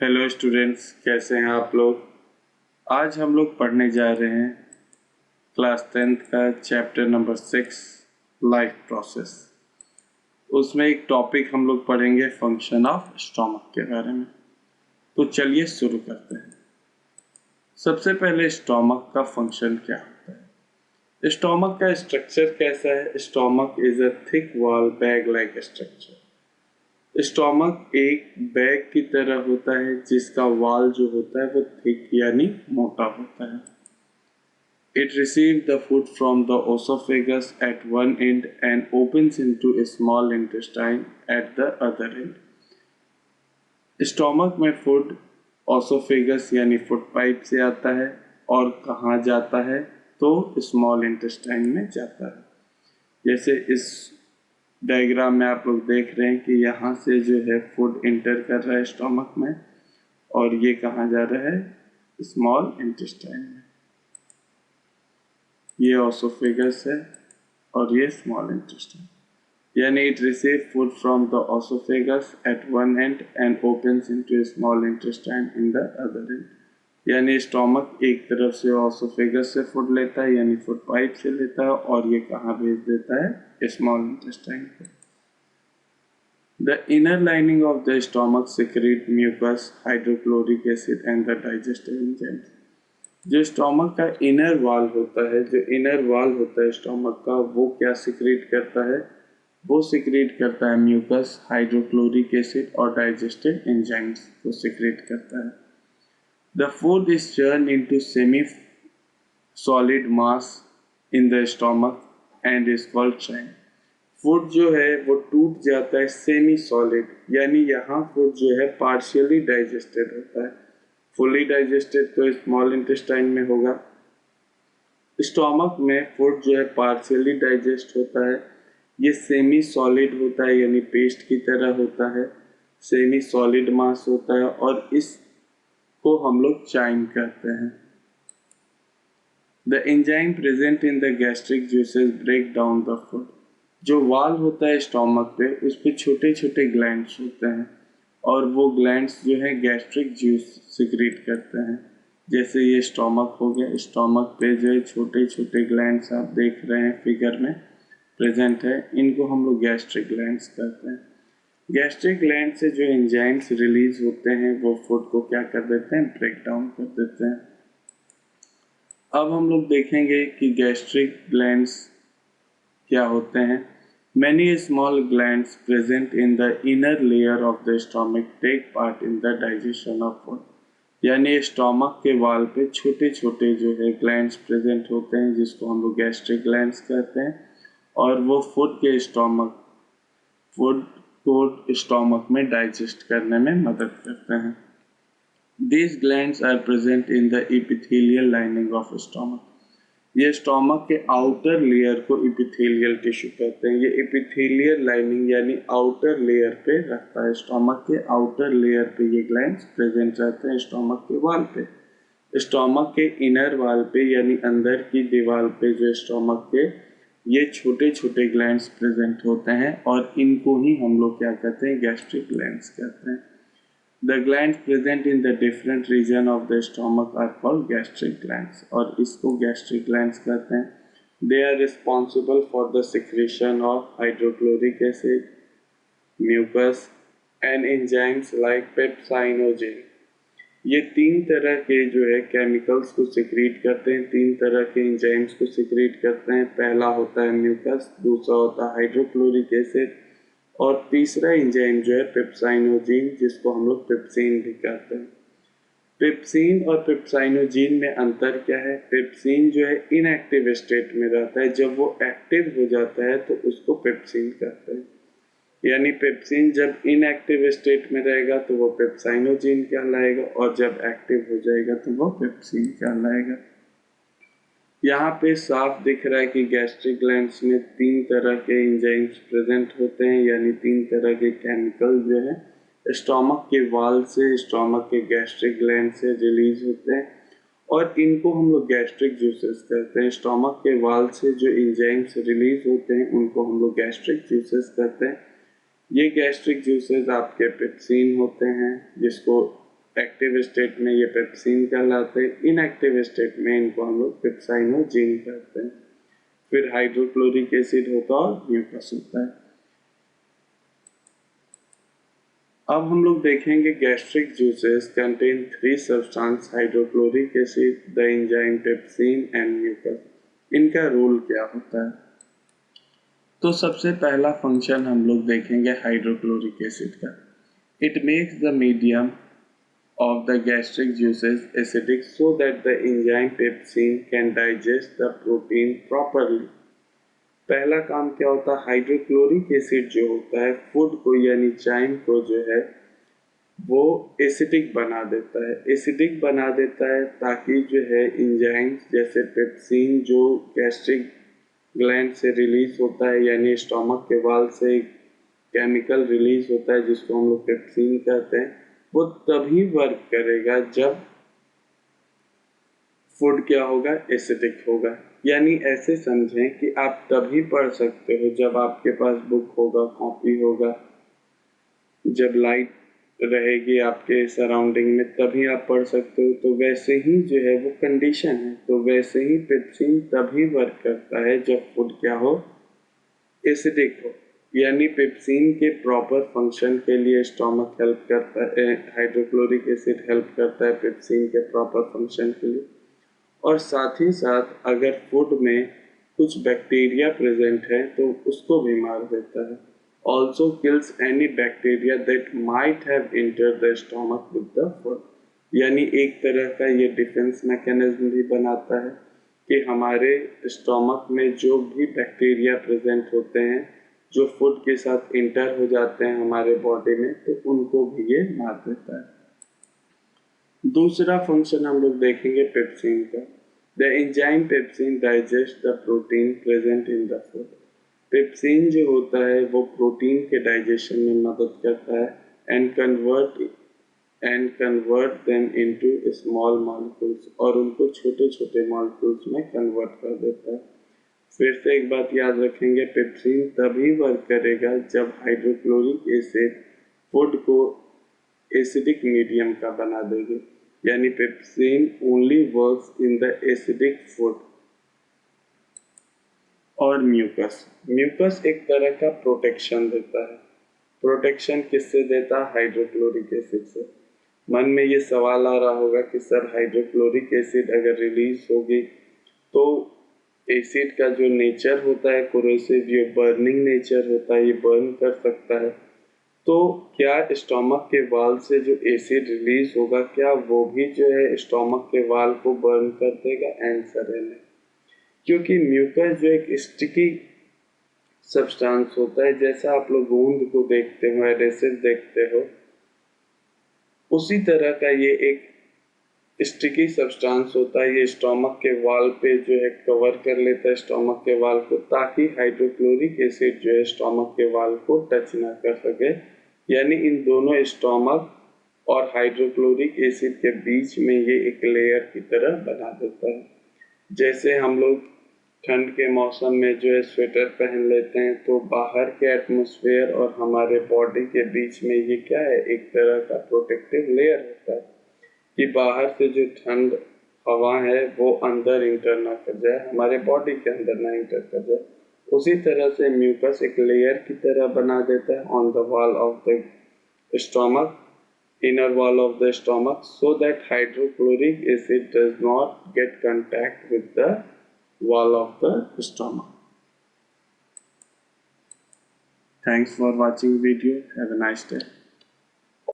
Hello students, कैसे हैं आप लोग। आज हम लोग पढ़ने जा रहे हैं क्लास 10th का चैप्टर नंबर 6 लाइफ प्रोसेस। उसमें एक टॉपिक हम लोग पढ़ेंगे फंक्शन ऑफ स्टोमक के बारे में। तो चलिए शुरू करते हैं। सबसे पहले स्टोमक का फंक्शन क्या होता है। स्टोमक का स्ट्रक्चर कैसा है। Stomach is a thick wall bag like structure. Stomach एक बैग की तरह होता है जिसका वॉल जो होता है वो थिक यानी मोटा होता है। It receives the food from the esophagus at one end and opens into a small intestine at the other end. Stomach में फूड ओसोफेगस यानी फूड पाइप से आता है और कहाँ जाता है तो स्मॉल इंटेस्टाइन में जाता है। जैसे इस डायग्राम में आप लोग देख रहे हैं कि यहाँ से जो है फूड इंटर कर रहा है स्टोमक में और ये कहाँ जा रहा है, स्मॉल इंटेस्टाइन में। ये ओसोफेगस है और ये स्मॉल इंटेस्टाइन, यानी it receive food from the oesophagus at one end and opens into small intestine in the other end. यानी स्टोमक एक तरफ से ओसोफेगस से फूड लेता है यानी फूड पाइप से लेता है और ये कहाँ भेज देता है, स्मॉल इंटेस्टाइन पे। The inner lining of the stomach secrete mucus, hydrochloric acid and the digestive enzymes. जो स्टोमक का इनर वॉल होता है, जो इनर वॉल होता है स्टोमक का, वो क्या सिक्रीट करता है, वो सिक्रीट करता है म्यूकस, हाइड्रोक्लोरिक एसिड और डाइजेस्टिव एंजाइम्स को सिक्रीट करता है। The food is turn into semi solid mass in the stomach and is called chyme. Food जो है वो टूट जाता है सेमी सॉलिड, यानी यहाँ फूड जो है पार्शियली डाइजेस्टेड होता है। फुली डाइजेस्टेड तो स्मॉल इंटेस्टाइन में होगा। स्टोमक में फूड जो है पार्शियली डाइजेस्ट होता है, ये सेमी सॉलिड होता है यानी पेस्ट की तरह होता है, सेमी सॉलिड मास होता है और इसको हम लोग चाइम कहते हैं। The enzyme present in the gastric juices break down the food. जो वाल होता है स्टोमक पे, उस पे छोटे छोटे ग्लैंड्स होते हैं और वो ग्लैंड्स जो है गैस्ट्रिक जूस सिक्रीट करते हैं। जैसे ये स्टोमक हो गया, स्टोमक पे जो है छोटे छोटे ग्लैंड्स आप देख रहे हैं फिगर में प्रेजेंट है, इनको हम लोग गैस्ट्रिक ग्लैंड्स कहते हैं। गैस्ट्रिक ग्लैंड से जो एंजाइम्स रिलीज होते हैं वो फूड को क्या कर देते हैं, ब्रेक डाउन कर देते हैं। अब हम लोग देखेंगे कि गैस्ट्रिक ग्लैंड्स क्या होते हैं। Many small glands present in the inner layer of the stomach take part in the digestion of food. यानी स्टोमक के वाल पे छोटे छोटे जो है ग्लैंड्स प्रेजेंट होते हैं जिसको हम लोग गैस्ट्रिक ग्लैंड्स कहते हैं और वो फूड को स्टोमक में डाइजेस्ट करने में मदद करते हैं। These glands are present in the epithelial lining of stomach. ये स्टोमक के आउटर लेयर को इपिथेलियल टिश्यू कहते हैं। ये इपिथेलियल लाइनिंग यानी आउटर लेयर पे रखता है। स्टोमक के आउटर लेयर पे ये ग्लैंड्स प्रेजेंट रहते हैं स्टोमक के वाल पे। स्टोमक के इनर वाल पे यानी अंदर की दीवार पे जो स्टोमक के ये छोटे छोटे ग्लैंड्स प्रेजेंट होते हैं और इनको ही हम लोग क्या कहते हैं, गैस्ट्रिक ग्लैंड्स कहते हैं। The glands present in the different region of the stomach are called gastric glands और इसको gastric glands कहते हैं। They are responsible for the secretion of hydrochloric acid, mucus and enzymes like pepsinogen. ये तीन तरह के जो है केमिकल्स को सिक्रीट करते हैं, तीन तरह के एंजाइम्स को सिक्रीट करते हैं। पहला होता है म्यूकस, दूसरा होता है हाइड्रोक्लोरिक एसिड और तीसरा एंजाइम जो है पेप्साइनोजीन, जिसको हम लोग पेप्सिन भी कहते हैं। पेप्सिन और पेप्साइनोजीन में अंतर क्या है। पेप्सिन जो है इनएक्टिव स्टेट में रहता है, जब वो एक्टिव हो जाता है तो उसको पेप्सिन कहते हैं। यानी पेप्सिन जब इनएक्टिव स्टेट में रहेगा तो वो पेप्साइनोजीन कहलाएगा और जब एक्टिव हो जाएगा तो वो पेप्सिन कहलाएगा। यहाँ पे साफ दिख रहा है कि गैस्ट्रिक ग्लैंड्स में तीन तरह के एंजाइम्स प्रेजेंट होते हैं, यानी तीन तरह के केमिकल जो है स्टोमक के वाल से, स्टोमक के गैस्ट्रिक ग्लैंड से रिलीज होते हैं और इनको हम लोग गैस्ट्रिक जूसेस कहते हैं। स्टोमक के वाल से जो एंजाइम्स रिलीज होते हैं उनको हम लोग गैस्ट्रिक जूसेस कहते हैं। ये गैस्ट्रिक जूसेस आपके पेप्सिन होते हैं, जिसको एक्टिव स्टेट में ये पेप्सिन कहलाते हैं, इनएक्टिव स्टेट में इनको हम लोग पेप्साइनोजिन कहते हैं। फिर हाइड्रोक्लोरिक एसिड होता है और म्यूकस होता है। अब हम लोग देखेंगे gastric juices contain 3 substance, hydrochloric acid, the enzyme pepsin and mucus. इनका रोल क्या होता है? तो सबसे पहला फंक्शन हम लोग देखेंगे हाइड्रोक्लोरिक एसिड का। It makes the medium of the gastric juices acidic so that the enzyme pepsin can digest the protein properly। पहला काम क्या होता है? हाइड्रोक्लोरिक एसिड जो होता है फूड को यानी चाइम को जो है वो एसिडिक बना देता है। एसिडिक बना देता है ताकि जो है एंजाइम्स जैसे पेप्सिन जो गैस्ट्रिक ग्लैंड से रिलीज होता है यानी स्टोमक के वाल से केमिकल रिलीज होता है जिसको हम लोग पेप्सिन कहते हैं, वो तभी वर्क करेगा जब फूड क्या होगा? एसिडिक होगा। यानी ऐसे समझें कि आप तभी पढ़ सकते हो जब आपके पास बुक होगा, कॉपी होगा, जब लाइट रहेगी आपके सराउंडिंग में तभी आप पढ़ सकते हो। तो वैसे ही जो है वो कंडीशन है, तो वैसे ही पेप्सिन तभी वर्क करता है जब फूड क्या हो? एसिडिक हो। यानी पेप्सिन के प्रॉपर फंक्शन के लिए स्टोमक हेल्प करता है, हाइड्रोक्लोरिक एसिड हेल्प करता है पेप्सिन के प्रॉपर फंक्शन के लिए। और साथ ही साथ अगर फूड में कुछ बैक्टीरिया प्रेजेंट है तो उसको भी मार देता है। Also kills any bacteria that might have entered the stomach with the food. यानी एक तरह का ये डिफेंस मैकेनिज्म भी बनाता है कि हमारे स्टोमक में जो भी बैक्टीरिया प्रेजेंट होते हैं जो फूड के साथ इंटर हो जाते हैं हमारे बॉडी में, तो उनको भी ये मार देता है। दूसरा फंक्शन हम लोग देखेंगे पेप्सिन का। The enzyme pepsin digest the protein present in the food. Pepsin जो होता है वो प्रोटीन के डाइजेशन में मदद करता है and convert them into small molecules, और उनको छोटे छोटे मॉलिक्यूल्स में कन्वर्ट कर देता है। फिर से एक बात याद रखेंगे, पेप्सिन तभी वर्क करेगा जब हाइड्रोक्लोरिक एसिड फूड को एसिडिक मीडियम का बना देगी। यानी pepsin only works in the acidic food. और म्यूकस एक तरह का प्रोटेक्शन देता है। प्रोटेक्शन किससे देता है? हाइड्रोक्लोरिक एसिड से। मन में ये सवाल आ रहा होगा कि सर हाइड्रोक्लोरिक एसिड अगर रिलीज होगी तो एसिड का जो नेचर होता है कोरोसिव, ये बर्निंग नेचर होता है, ये बर्न कर सकता है, तो क्या स्टोमक के वाल से जो एसिड रिलीज होगा क्या वो भी जो है स्टोमक के वाल को बर्न कर देगा? आंसर है नहीं, क्योंकि म्यूकस जो एक स्टिकी सब्सटेंस होता है, जैसा आप लोग गोंद को देखते हो, एडेसिव देखते हो, उसी तरह का ये एक स्टिकी सब्सटेंस होता है। ये स्टोमक के वाल पे जो है कवर कर लेता है स्टोमक के वाल को, ताकि हाइड्रोक्लोरिक एसिड जो है स्टोमक के वाल को टच ना कर सके। यानी इन दोनों स्टोमक और हाइड्रोक्लोरिक एसिड के बीच में ये एक लेयर की तरह बना देता है। जैसे हम लोग ठंड के मौसम में जो है स्वेटर पहन लेते हैं, तो बाहर के एटमॉस्फेयर और हमारे बॉडी के बीच में ये क्या है? एक तरह का प्रोटेक्टिव लेयर होता है कि बाहर से जो ठंड हवा है वो अंदर इंटर ना कर जाए, हमारे बॉडी के अंदर ना इंटर कर जाए। उसी तरह से म्यूकस एक लेयर की तरह बना देता है on the wall of the stomach, inner wall of the stomach, so that hydrochloric acid does not get contact with the wall of the stomach. Thanks for watching video. Have a nice day.